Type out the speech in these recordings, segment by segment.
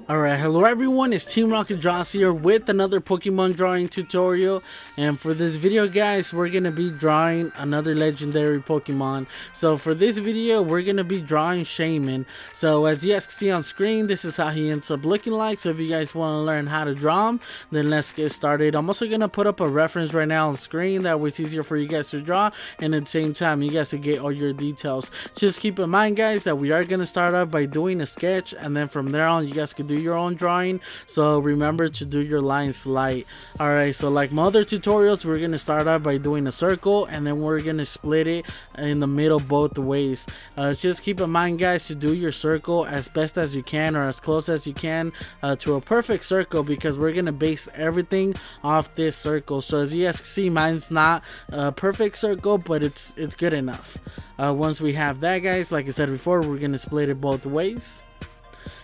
Alright, hello everyone, it's Teamrocketdraws here with another Pokemon drawing tutorial. And for this video guys, we're going to be drawing another legendary Pokemon. So for this video, we're going to be drawing Shaymin. So as you guys can see on screen, this is how he ends up looking like. So if you guys want to learn how to draw him, then let's get started. I'm also going to put up a reference right now on screen, that way it's easier for you guys to draw. And at the same time, you guys to get all your details. Just keep in mind guys, that we are going to start off by doing a sketch, and then from there on, you guys can do your own drawing. So remember to do your lines light. Alright, so like my other tutorials, we're gonna start out by doing a circle, and then we're gonna split it in the middle both ways. Just keep in mind guys, to do your circle as best as you can, or as close as you can to a perfect circle, because we're gonna base everything off this circle. So as you guys can see, mine's not a perfect circle, but it's good enough. Once we have that guys, like I said before, we're gonna split it both ways.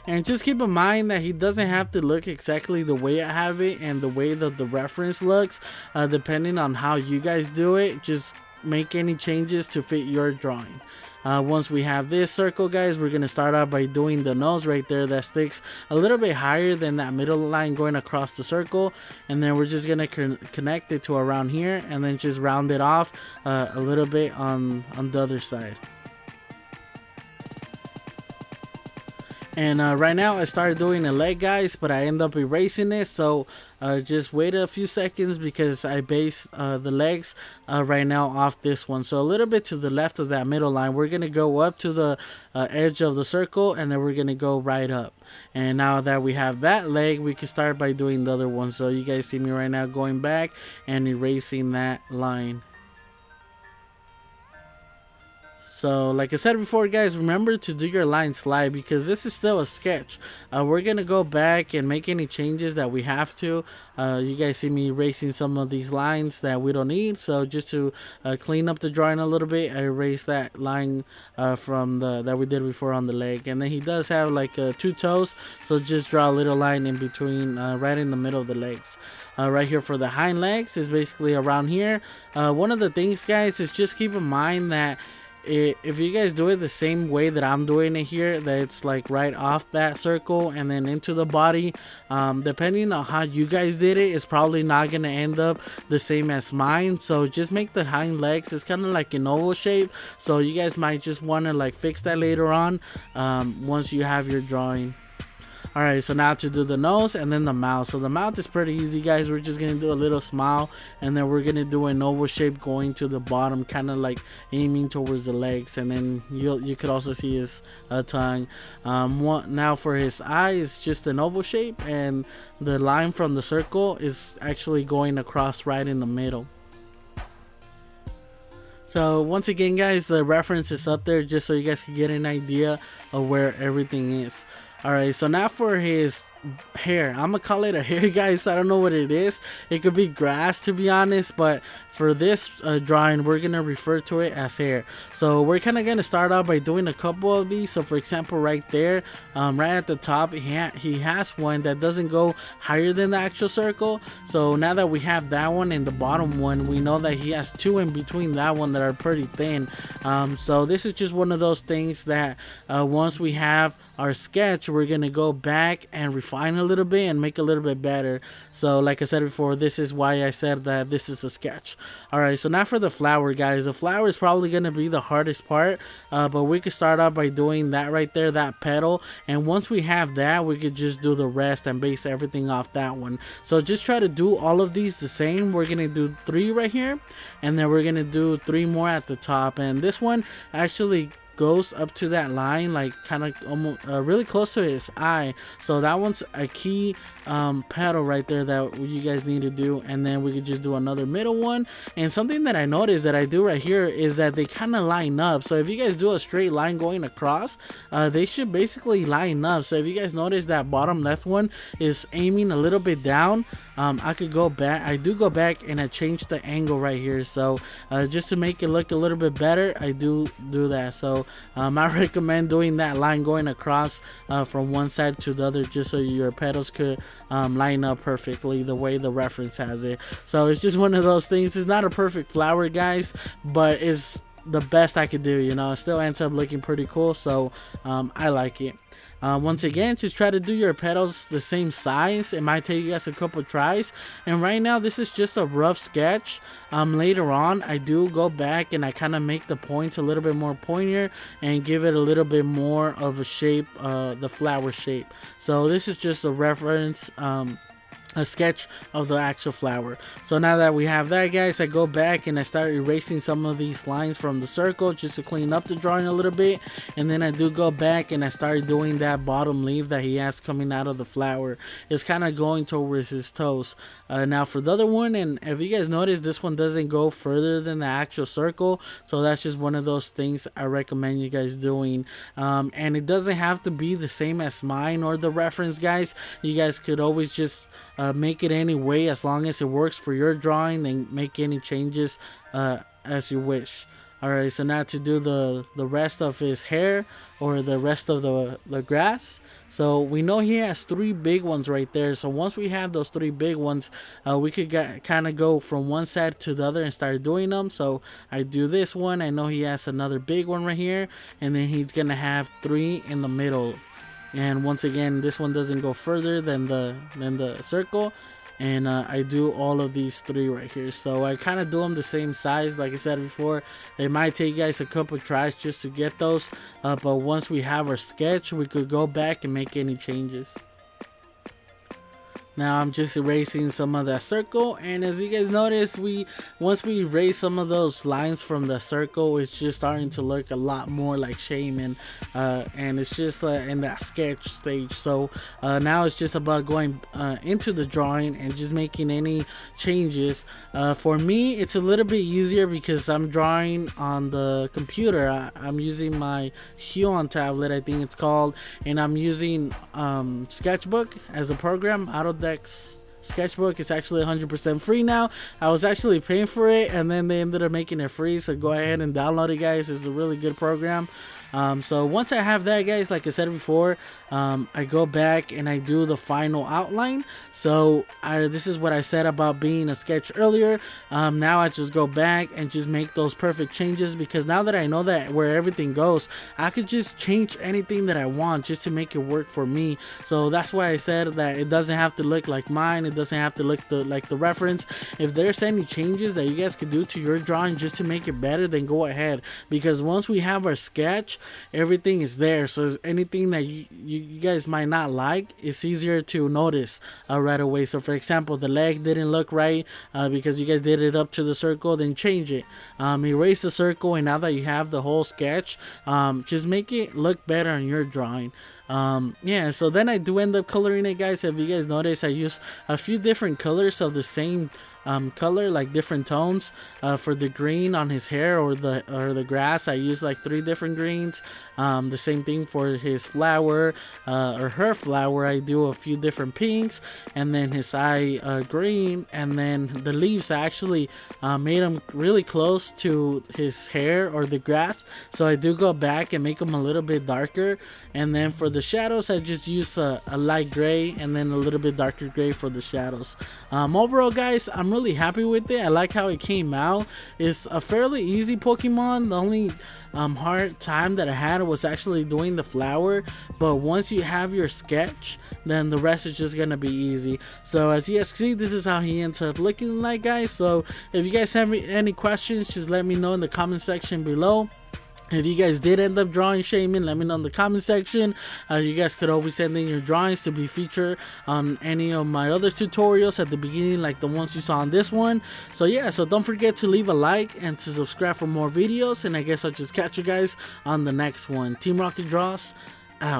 And just keep in mind that he doesn't have to look exactly the way I have it and the way that the reference looks. Depending on how you guys do it, just make any changes to fit your drawing. Once we have this circle guys, we're going to start out by doing the nose right there that sticks a little bit higher than that middle line going across the circle. And then we're just going to connect it to around here, and then just round it off a little bit on the other side. And right now I started doing a leg guys, but I end up erasing it. So just wait a few seconds, because I base the legs right now off this one. So a little bit to the left of that middle line, we're going to go up to the edge of the circle, and then we're going to go right up. And now that we have that leg, we can start by doing the other one. So you guys see me right now going back and erasing that line. So like I said before guys, remember to do your line slide, because this is still a sketch. We're gonna go back and make any changes that we have to. You guys see me erasing some of these lines that we don't need. So just to clean up the drawing a little bit, I erased that line from that we did before on the leg. And then he does have like 2 toes, so just draw a little line in between, right in the middle of the legs. Right here for the hind legs is basically around here. One of the things guys is just keep in mind that if you guys do it the same way that I'm doing it here, that it's like right off that circle and then into the body, depending on how you guys did it, it's probably not gonna end up the same as mine. So just make the hind legs, it's kind of like an oval shape, so you guys might just want to like fix that later on once you have your drawing. Alright, so now to do the nose and then the mouth. So the mouth is pretty easy guys. We're just going to do a little smile, and then we're going to do an oval shape going to the bottom, kind of like aiming towards the legs. And then you could also see his tongue. Now for his eye is just an oval shape, and the line from the circle is actually going across right in the middle. So once again guys, the reference is up there just so you guys can get an idea of where everything is. Alright, so now for his hair, I'm gonna call it a hair guys. I don't know what it is. It could be grass to be honest, but for this drawing we're gonna refer to it as hair. So we're kind of gonna start out by doing a couple of these. So for example right there, right at the top, he has one that doesn't go higher than the actual circle. So now that we have that one and the bottom one, we know that he has 2 in between that one that are pretty thin. So this is just one of those things that once we have our sketch, we're gonna go back and refine a little bit and make a little bit better. So like I said before, this is why I said that this is a sketch. Alright, so now for the flower guys. The flower is probably gonna be the hardest part, but we could start out by doing that right there, that petal. And once we have that, we could just do the rest and base everything off that one. So just try to do all of these the same. We're gonna do 3 right here, and then we're gonna do 3 more at the top. And this one actually goes up to that line, like kind of almost really close to his eye. So that one's a key petal right there that you guys need to do. And then we could just do another middle one. And something that I noticed that I do right here is that they kind of line up. So if you guys do a straight line going across, they should basically line up. So if you guys notice that bottom left one is aiming a little bit down, I could go back. I do go back and I change the angle right here. So just to make it look a little bit better, I do that. So I recommend doing that line going across from one side to the other, just so your petals could line up perfectly the way the reference has it. So it's just one of those things. It's not a perfect flower guys, but it's the best I could do, you know. It still ends up looking pretty cool, so I like it. Once again, just try to do your petals the same size. It might take you guys a couple tries, and right now this is just a rough sketch. Later on I do go back and I kind of make the points a little bit more pointier and give it a little bit more of a shape, the flower shape. So this is just a reference, a sketch of the actual flower. So now that we have that, guys, I go back and I start erasing some of these lines from the circle just to clean up the drawing a little bit, and then I do go back and I start doing that bottom leaf that he has coming out of the flower. It's kind of going towards his toes. Now for the other one, and if you guys notice, this one doesn't go further than the actual circle, so that's just one of those things I recommend you guys doing. And it doesn't have to be the same as mine or the reference, guys. You guys could always just make it any way, as long as it works for your drawing, then make any changes as you wish. Alright, so now to do the rest of his hair, or the rest of the grass. So we know he has 3 big ones right there. So once we have those 3 big ones, we could kind of go from one side to the other and start doing them. So I do this one. I know he has another big one right here, and then he's gonna have 3 in the middle. And once again, this one doesn't go further than the circle, and I do all of these 3 right here. So I kind of do them the same size. Like I said before, it might take you guys a couple tries just to get those, but once we have our sketch, we could go back and make any changes. Now I'm just erasing some of that circle, and as you guys notice, once we erase some of those lines from the circle, it's just starting to look a lot more like Shaymin, and it's just in that sketch stage. So now it's just about going into the drawing and just making any changes. For me, it's a little bit easier because I'm drawing on the computer. I'm using my Huon tablet, I think it's called, and I'm using Sketchbook as a program. Autodesk Sketchbook. It's actually 100% free now. I was actually paying for it, and then they ended up making it free, so go ahead and download it, guys. It's a really good program. So once I have that, guys, like I said before, I go back and I do the final outline. So this is what I said about being a sketch earlier. Now I just go back and just make those perfect changes, because now that I know that where everything goes, I could just change anything that I want just to make it work for me. So that's why I said that it doesn't have to look like mine. It doesn't have to look like the reference. If there's any changes that you guys could do to your drawing just to make it better, then go ahead, because once we have our sketch, everything is there. So anything that you guys might not like, it's easier to notice right away. So for example, the leg didn't look right because you guys did it up to the circle, then change it, erase the circle, and now that you have the whole sketch, just make it look better in your drawing. Yeah, so then I do end up coloring it, guys. If you guys notice, I use a few different colors of the same color, like different tones. For the green on his hair or the grass, I use like 3 different greens. The same thing for his flower or her flower, I do a few different pinks, and then his eye green, and then the leaves, I actually made them really close to his hair or the grass, so I do go back and make them a little bit darker. And then for the shadows, I just use a light gray and then a little bit darker gray for the shadows. Overall, guys, I'm really happy with it. I like how it came out. It's a fairly easy Pokemon. The only hard time that I had was actually doing the flower, but once you have your sketch, then the rest is just gonna be easy. So as you guys see, this is how he ends up looking like, guys. So if you guys have any questions, just let me know in the comment section below. If you guys did end up drawing Shaymin, let me know in the comment section. You guys could always send in your drawings to be featured on any of my other tutorials at the beginning, like the ones you saw on this one. So yeah, so don't forget to leave a like and to subscribe for more videos, and I guess I'll just catch you guys on the next one. Team Rocket Draws out.